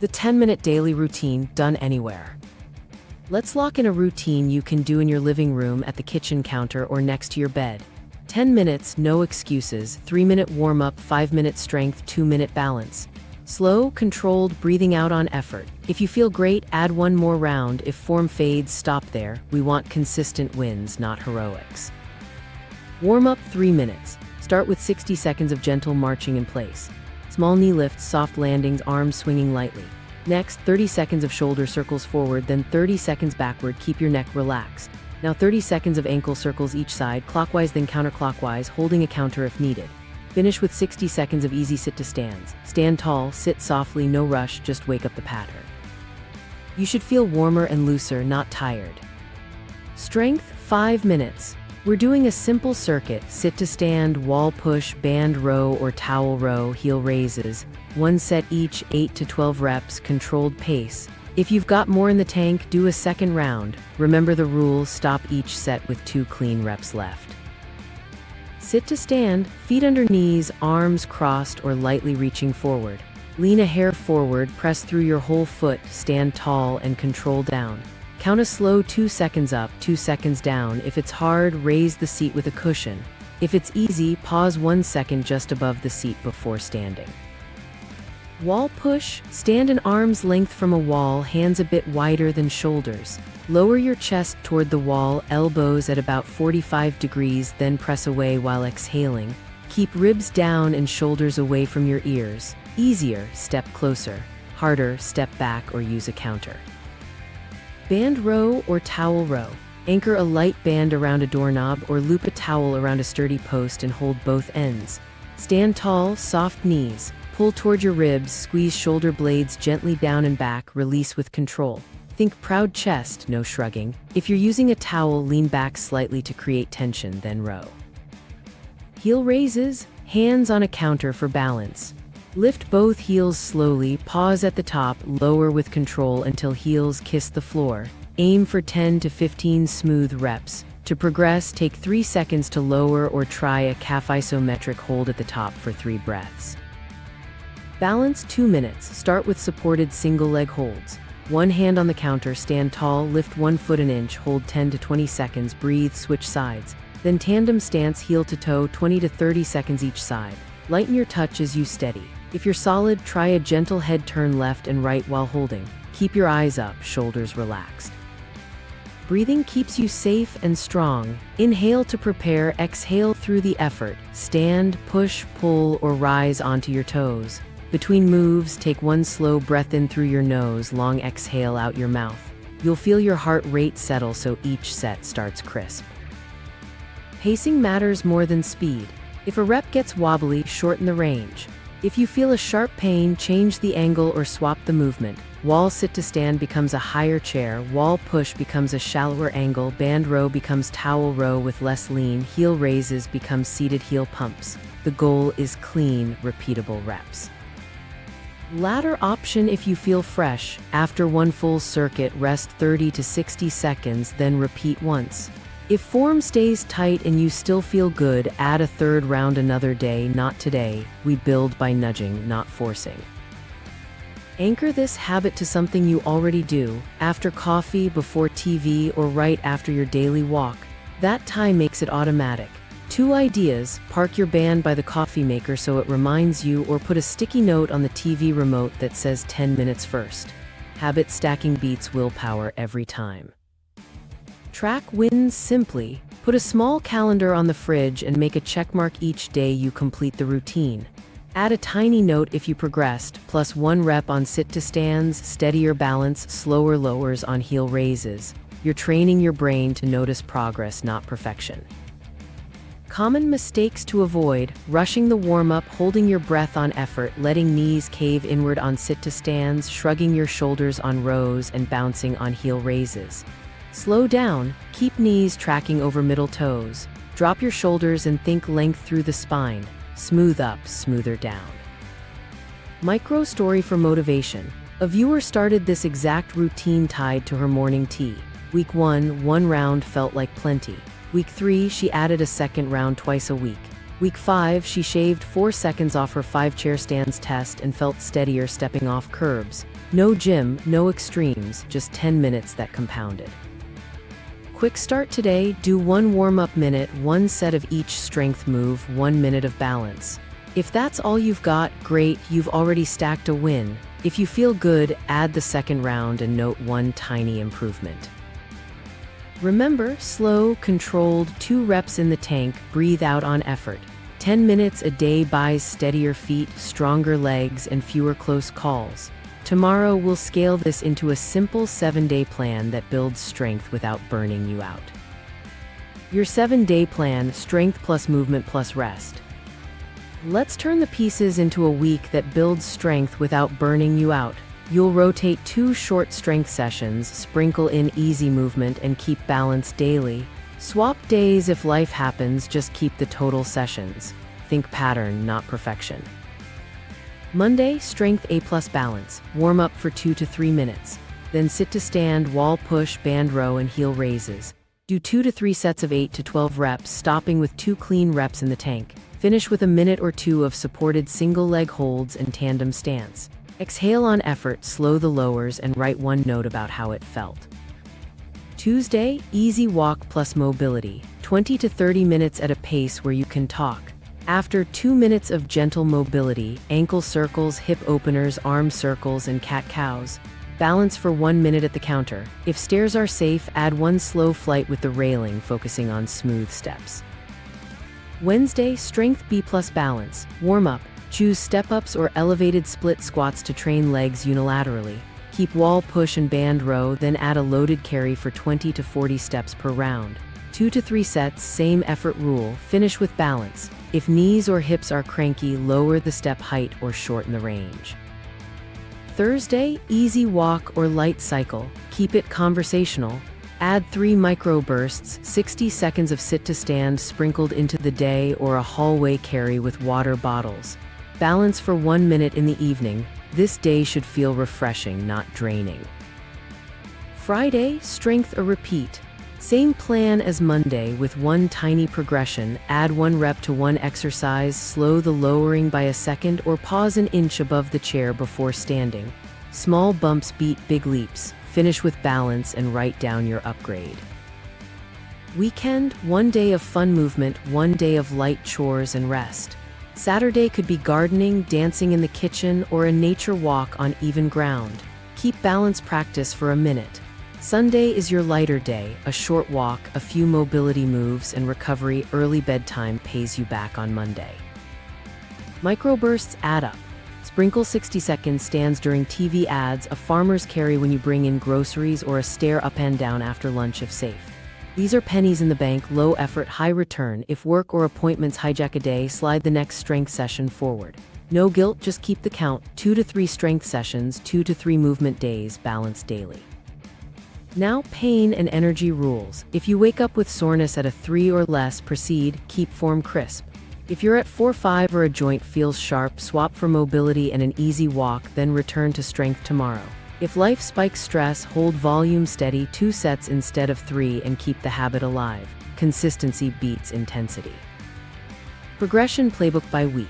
The 10-minute daily routine done anywhere. Let's lock in a routine you can do in your living room, at the kitchen counter, or next to your bed. 10 minutes, no excuses. 3-minute warm-up, 5-minute strength, 2-minute balance. Slow, controlled breathing out on effort. If you feel great, add one more round. If form fades, stop there. We want consistent wins, not heroics. Warm-up, 3 minutes. Start with 60 seconds of gentle marching in place. Small knee lifts, soft landings, arms swinging lightly. Next, 30 seconds of shoulder circles forward, then 30 seconds backward. Keep your neck relaxed. Now 30 seconds of ankle circles each side, clockwise then counterclockwise, holding a counter if needed. Finish with 60 seconds of easy sit to stands. Stand tall, sit softly, no rush, just wake up the pattern. You should feel warmer and looser, not tired. Strength, 5 minutes. We're doing a simple circuit: sit to stand, wall push, band row or towel row, heel raises. 1 set each, 8 to 12 reps, controlled pace. If you've got more in the tank, do a second round. Remember the rules: stop each set with 2 clean reps left. Sit to stand, feet under knees, arms crossed or lightly reaching forward. Lean a hair forward, press through your whole foot, stand tall and control down. Count a slow 2 seconds up, 2 seconds down. If it's hard, raise the seat with a cushion. If it's easy, pause 1 second just above the seat before standing. Wall push, stand an arm's length from a wall, hands a bit wider than shoulders. Lower your chest toward the wall, elbows at about 45 degrees, then press away while exhaling. Keep ribs down and shoulders away from your ears. Easier, step closer. Harder, step back or use a counter. Band row or towel row. Anchor a light band around a doorknob or loop a towel around a sturdy post and hold both ends. Stand tall, soft knees. Pull toward your ribs, squeeze shoulder blades gently down and back, release with control. Think proud chest, no shrugging. If you're using a towel, lean back slightly to create tension, then row. Heel raises, hands on a counter for balance. Lift both heels slowly, pause at the top, lower with control until heels kiss the floor. Aim for 10 to 15 smooth reps. To progress, take 3 seconds to lower or try a calf isometric hold at the top for 3 breaths. Balance, 2 minutes. Start with supported single leg holds. 1 hand on the counter, stand tall, lift 1 foot an inch, hold 10 to 20 seconds, breathe, switch sides. Then tandem stance, heel to toe, 20 to 30 seconds each side. Lighten your touch as you steady. If you're solid, try a gentle head turn left and right while holding. Keep your eyes up, shoulders relaxed. Breathing keeps you safe and strong. Inhale to prepare, exhale through the effort. Stand, push, pull, or rise onto your toes. Between moves, take 1 slow breath in through your nose, long exhale out your mouth. You'll feel your heart rate settle, so each set starts crisp. Pacing matters more than speed. If a rep gets wobbly, shorten the range. If you feel a sharp pain, change the angle or swap the movement. Wall sit to stand becomes a higher chair, wall push becomes a shallower angle, band row becomes towel row with less lean, heel raises becomes seated heel pumps. The goal is clean, repeatable reps. Ladder option if you feel fresh. After 1 full circuit, rest 30 to 60 seconds, then repeat once. If form stays tight and you still feel good, add a 3rd round another day, not today. We build by nudging, not forcing. Anchor this habit to something you already do, after coffee, before TV, or right after your daily walk. That time makes it automatic. 2 ideas: park your band by the coffee maker so it reminds you, or put a sticky note on the TV remote that says 10 minutes first. Habit stacking beats willpower every time. Track wins simply. Put a small calendar on the fridge and make a checkmark each day you complete the routine. Add a tiny note if you progressed, plus 1 rep on sit to stands, steadier balance, slower lowers on heel raises. You're training your brain to notice progress, not perfection. Common mistakes to avoid: rushing the warm-up, holding your breath on effort, letting knees cave inward on sit to stands, shrugging your shoulders on rows, and bouncing on heel raises. Slow down, keep knees tracking over middle toes. Drop your shoulders and think length through the spine. Smooth up, smoother down. Micro story for motivation. A viewer started this exact routine tied to her morning tea. Week 1, 1 round felt like plenty. Week 3, she added a 2nd round twice a week. Week 5, she shaved 4 seconds off her 5 chair stands test and felt steadier stepping off curbs. No gym, no extremes, just 10 minutes that compounded. Quick start today, do 1 warm-up minute, 1 set of each strength move, 1 minute of balance. If that's all you've got, great, you've already stacked a win. If you feel good, add the second round and note 1 tiny improvement. Remember, slow, controlled, 2 reps in the tank, breathe out on effort. 10 minutes a day buys steadier feet, stronger legs, and fewer close calls. Tomorrow we'll scale this into a simple 7-day plan that builds strength without burning you out. Your 7-day plan, strength plus movement plus rest. Let's turn the pieces into a week that builds strength without burning you out. You'll rotate 2 short strength sessions, sprinkle in easy movement, and keep balance daily. Swap days if life happens, just keep the total sessions. Think pattern, not perfection. Monday, strength A plus balance. Warm up for 2 to 3 minutes. Then sit to stand, wall push, band row, and heel raises. Do 2 to 3 sets of 8 to 12 reps, stopping with 2 clean reps in the tank. Finish with a minute or 2 of supported single leg holds and tandem stance. Exhale on effort, slow the lowers, and write 1 note about how it felt. Tuesday, easy walk plus mobility. 20 to 30 minutes at a pace where you can talk. After 2 minutes of gentle mobility, ankle circles, hip openers, arm circles, and cat-cows. Balance for 1 minute at the counter. If stairs are safe, add 1 slow flight with the railing, focusing on smooth steps. Wednesday, strength B plus balance. Warm up. Choose step-ups or elevated split squats to train legs unilaterally. Keep wall push and band row, then add a loaded carry for 20 to 40 steps per round. 2 to 3 sets, same effort rule, finish with balance. If knees or hips are cranky, lower the step height or shorten the range. Thursday, easy walk or light cycle. Keep it conversational. Add 3 micro bursts, 60 seconds of sit to stand sprinkled into the day, or a hallway carry with water bottles. Balance for 1 minute in the evening. This day should feel refreshing, not draining. Friday, strength or repeat. Same plan as Monday with 1 tiny progression. Add 1 rep to 1 exercise, slow the lowering by a second, or pause an inch above the chair before standing. Small bumps beat big leaps. Finish with balance and write down your upgrade. Weekend, 1 day of fun movement, 1 day of light chores and rest. Saturday could be gardening, dancing in the kitchen, or a nature walk on even ground. Keep balance practice for a minute. Sunday is your lighter day, a short walk, a few mobility moves, and recovery. Early bedtime pays you back on Monday. Microbursts add up. Sprinkle 60-second stands during TV ads, a farmer's carry when you bring in groceries, or a stare up and down after lunch if safe. These are pennies in the bank, low effort, high return. If work or appointments hijack a day, slide the next strength session forward. No guilt, just keep the count. 2 to 3 strength sessions, 2 to 3 movement days, balanced daily. Now, pain and energy rules. If you wake up with soreness at a 3 or less, proceed, keep form crisp. If you're at 4-5 or a joint feels sharp, swap for mobility and an easy walk, then return to strength tomorrow. If life spikes stress, hold volume steady, 2 sets instead of 3, and keep the habit alive. Consistency beats intensity. Progression playbook by week.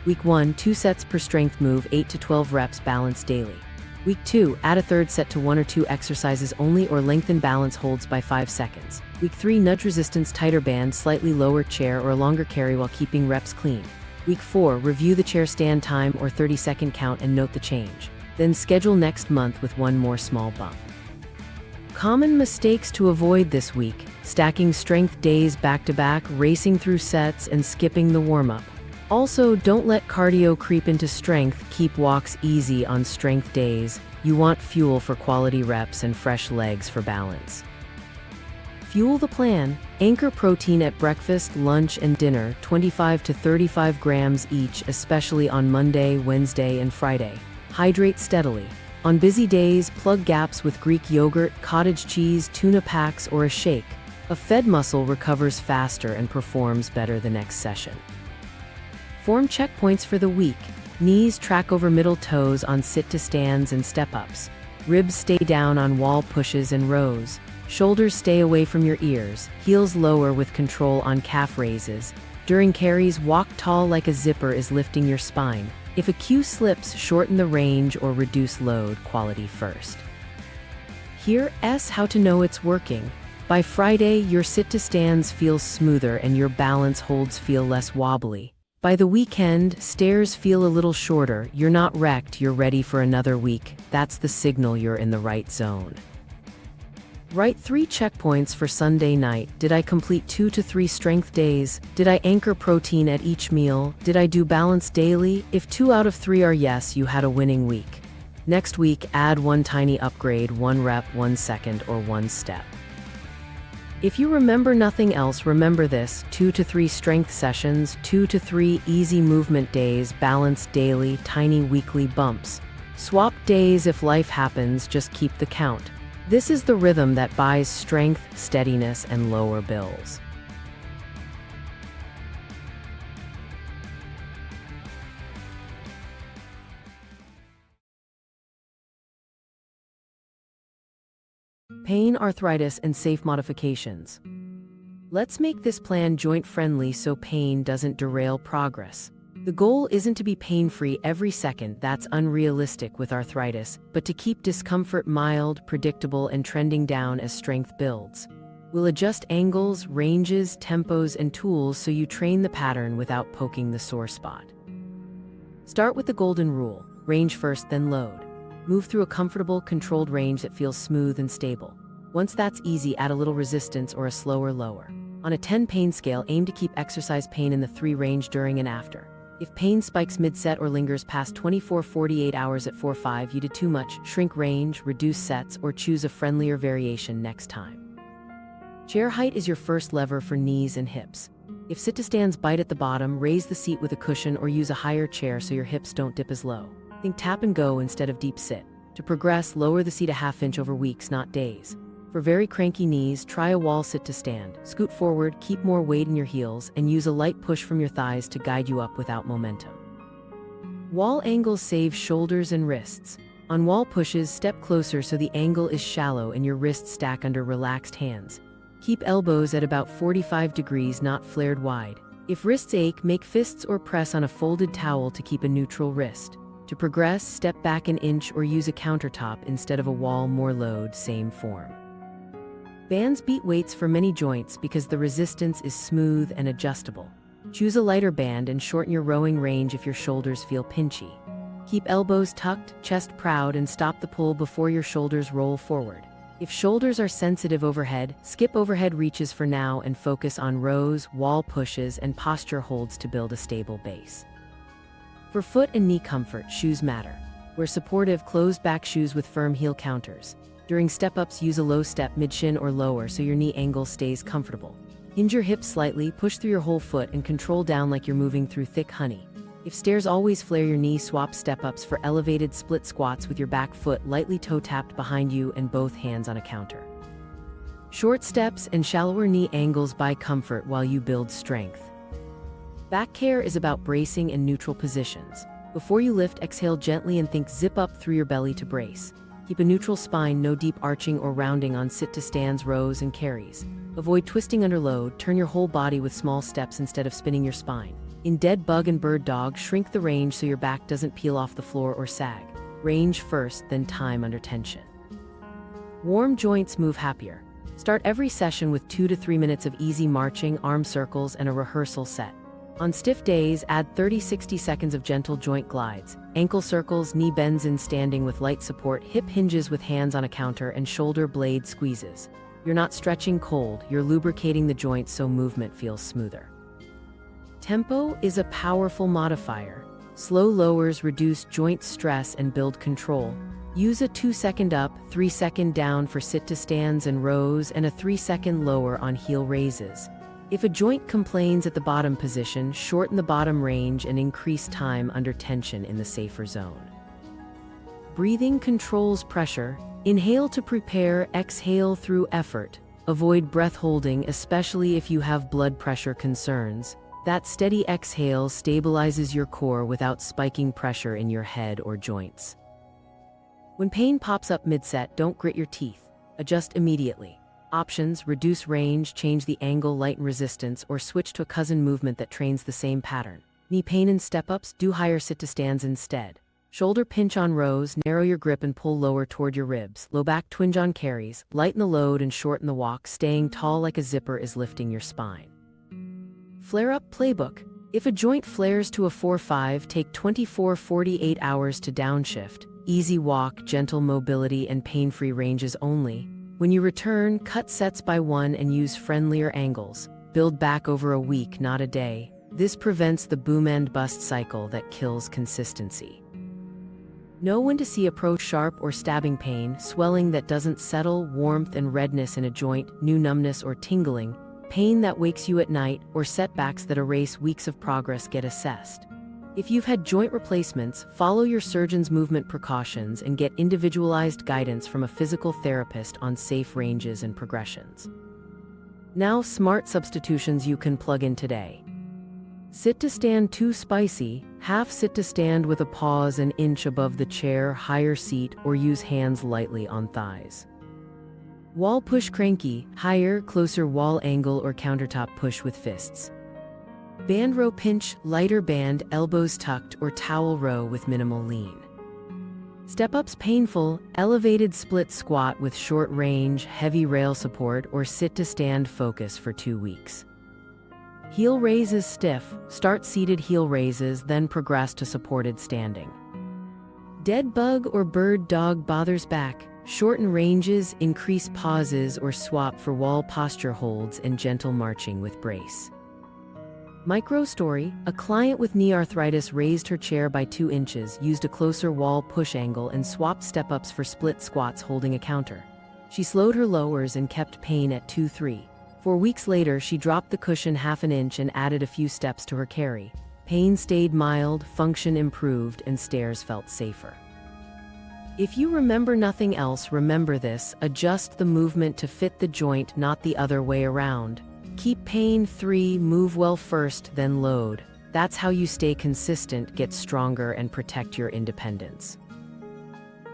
Week 1, 2 sets per strength move, 8 to 12 reps, balanced daily. Week 2, add a 3rd set to 1 or 2 exercises only, or lengthen balance holds by 5 seconds. Week 3, nudge resistance, tighter band, slightly lower chair, or a longer carry while keeping reps clean. Week 4, review the chair stand time or 30-second count and note the change. Then schedule next month with 1 more small bump. Common mistakes to avoid this week: stacking strength days back-to-back, racing through sets, and skipping the warm-up. Also, don't let cardio creep into strength. Keep walks easy on strength days. You want fuel for quality reps and fresh legs for balance. Fuel the plan. Anchor protein at breakfast, lunch, and dinner, 25 to 35 grams each, especially on Monday, Wednesday, and Friday. Hydrate steadily. On busy days, plug gaps with Greek yogurt, cottage cheese, tuna packs, or a shake. A fed muscle recovers faster and performs better the next session. Form checkpoints for the week. Knees track over middle toes on sit-to-stands and step-ups. Ribs stay down on wall pushes and rows. Shoulders stay away from your ears. Heels lower with control on calf raises. During carries, walk tall like a zipper is lifting your spine. If a cue slips, shorten the range or reduce load quality first. Here's how to know it's working. By Friday, your sit-to-stands feels smoother and your balance holds feel less wobbly. By the weekend, stairs feel a little shorter, you're not wrecked, you're ready for another week. That's the signal you're in the right zone. Write 3 checkpoints for Sunday night. Did I complete 2 to 3 strength days? Did I anchor protein at each meal? Did I do balance daily? If 2 out of 3 are yes, you had a winning week. Next week, add 1 tiny upgrade, 1 rep, 1 second, or 1 step. If you remember nothing else, remember this: 2 to 3 strength sessions, 2 to 3 easy movement days, balance daily, tiny weekly bumps. Swap days if life happens, just keep the count. This is the rhythm that buys strength, steadiness, and lower bills. Pain, arthritis, and safe modifications. Let's make this plan joint-friendly so pain doesn't derail progress. The goal isn't to be pain-free every second, that's unrealistic with arthritis, but to keep discomfort mild, predictable, and trending down as strength builds. We'll adjust angles, ranges, tempos, and tools so you train the pattern without poking the sore spot. Start with the golden rule: range first, then load. Move through a comfortable, controlled range that feels smooth and stable. Once that's easy, add a little resistance or a slower lower. On a 10 pain scale, aim to keep exercise pain in the 3 range during and after. If pain spikes mid-set or lingers past 24-48 hours at 4-5, you did too much, shrink range, reduce sets, or choose a friendlier variation next time. Chair height is your first lever for knees and hips. If sit-to-stands bite at the bottom, raise the seat with a cushion or use a higher chair so your hips don't dip as low. Think tap and go instead of deep sit. To progress, lower the seat a half inch over weeks, not days. For very cranky knees, try a wall sit to stand. Scoot forward, keep more weight in your heels, and use a light push from your thighs to guide you up without momentum. Wall angles save shoulders and wrists. On wall pushes, step closer so the angle is shallow and your wrists stack under relaxed hands. Keep elbows at about 45 degrees, not flared wide. If wrists ache, make fists or press on a folded towel to keep a neutral wrist. To progress, step back an inch or use a countertop instead of a wall, more load, same form. Bands beat weights for many joints because the resistance is smooth and adjustable. Choose a lighter band and shorten your rowing range if your shoulders feel pinchy. Keep elbows tucked, chest proud, and stop the pull before your shoulders roll forward. If shoulders are sensitive overhead, skip overhead reaches for now and focus on rows, wall pushes, and posture holds to build a stable base. For foot and knee comfort, shoes matter. Wear supportive, closed-back shoes with firm heel counters. During step-ups, use a low step, mid-shin or lower so your knee angle stays comfortable. Hinge your hips slightly, push through your whole foot, and control down like you're moving through thick honey. If stairs always flare your knee, swap step-ups for elevated split squats with your back foot lightly toe-tapped behind you and both hands on a counter. Short steps and shallower knee angles buy comfort while you build strength. Back care is about bracing and neutral positions. Before you lift, exhale gently and think zip up through your belly to brace. Keep a neutral spine, no deep arching or rounding on sit-to-stands, rows, and carries. Avoid twisting under load, turn your whole body with small steps instead of spinning your spine. In dead bug and bird dog, shrink the range so your back doesn't peel off the floor or sag. Range first, then time under tension. Warm joints move happier. Start every session with 2 to 3 minutes of easy marching, arm circles, and a rehearsal set. On stiff days, add 30-60 seconds of gentle joint glides, ankle circles, knee bends in standing with light support, hip hinges with hands on a counter, and shoulder blade squeezes. You're not stretching cold, you're lubricating the joints so movement feels smoother. Tempo is a powerful modifier. Slow lowers reduce joint stress and build control. Use a 2-second up, 3-second down for sit-to-stands and rows, and a 3-second lower on heel raises. If a joint complains at the bottom position, shorten the bottom range and increase time under tension in the safer zone. Breathing controls pressure. Inhale to prepare, exhale through effort. Avoid breath holding, especially if you have blood pressure concerns. That steady exhale stabilizes your core without spiking pressure in your head or joints. When pain pops up mid-set, don't grit your teeth. Adjust immediately. Options: reduce range, change the angle, lighten resistance, or switch to a cousin movement that trains the same pattern. Knee pain in step-ups? Do higher sit-to-stands instead. Shoulder pinch on rows, narrow your grip and pull lower toward your ribs. Low back twinge on carries, lighten the load and shorten the walk. Staying tall like a zipper is lifting your spine. Flare-up playbook. If a joint flares to a 4-5, take 24-48 hours to downshift. Easy walk, gentle mobility, and pain-free ranges only. When you return, cut sets by one and use friendlier angles. Build back over a week, not a day. This prevents the boom-and-bust cycle that kills consistency. Know when to see approach sharp or stabbing pain, swelling that doesn't settle, warmth and redness in a joint, new numbness or tingling, pain that wakes you at night, or setbacks that erase weeks of progress. Get assessed. If you've had joint replacements, follow your surgeon's movement precautions and get individualized guidance from a physical therapist on safe ranges and progressions. Now, smart substitutions you can plug in today. Sit to stand too spicy, half sit to stand with a pause an inch above the chair, higher seat, or use hands lightly on thighs. Wall push cranky, higher, closer wall angle or countertop push with fists. Band row pinch, lighter band, elbows tucked or towel row with minimal lean. Step-ups painful, elevated split squat with short range, heavy rail support or sit to stand focus for 2 weeks. Heel raises stiff, start seated heel raises, then progress to supported standing. Dead bug or bird dog bothers back, shorten ranges, increase pauses or swap for wall posture holds and gentle marching with brace. Micro story, a client with knee arthritis raised her chair by 2 inches, used a closer wall push angle and swapped step-ups for split squats holding a counter. She slowed her lowers and kept pain at 2-3. 4 weeks later, she dropped the cushion half an inch and added a few steps to her carry. Pain stayed mild, function improved, and stairs felt safer. If you remember nothing else, remember this: adjust the movement to fit the joint, not the other way around. Keep pain 3, move well first, then load. That's how you stay consistent, get stronger, and protect your independence.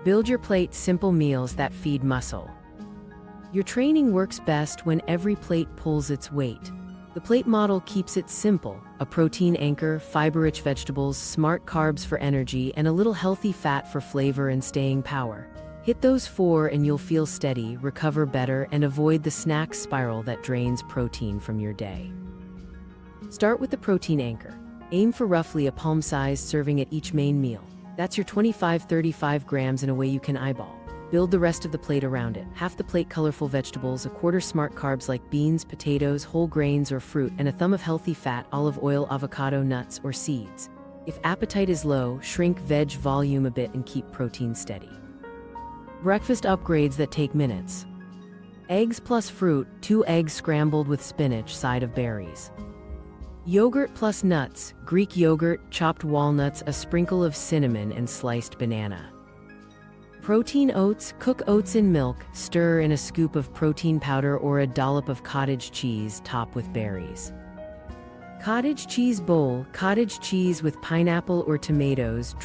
Build your plate, simple meals that feed muscle. Your training works best when every plate pulls its weight. The plate model keeps it simple: a protein anchor, fiber-rich vegetables, smart carbs for energy, and a little healthy fat for flavor and staying power. Hit those 4 and you'll feel steady, recover better, and avoid the snack spiral that drains protein from your day. Start with the protein anchor. Aim for roughly a palm-sized serving at each main meal. That's your 25-35 grams in a way you can eyeball. Build the rest of the plate around it. Half the plate colorful vegetables, a quarter smart carbs like beans, potatoes, whole grains or fruit, and a thumb of healthy fat, olive oil, avocado, nuts, or seeds. If appetite is low, shrink veg volume a bit and keep protein steady. Breakfast upgrades that take minutes. Eggs plus fruit, 2 eggs scrambled with spinach, side of berries. Yogurt plus nuts, Greek yogurt, chopped walnuts, a sprinkle of cinnamon, and sliced banana. Protein oats, cook oats in milk, stir in a scoop of protein powder or a dollop of cottage cheese, top with berries. Cottage cheese bowl, cottage cheese with pineapple or tomatoes,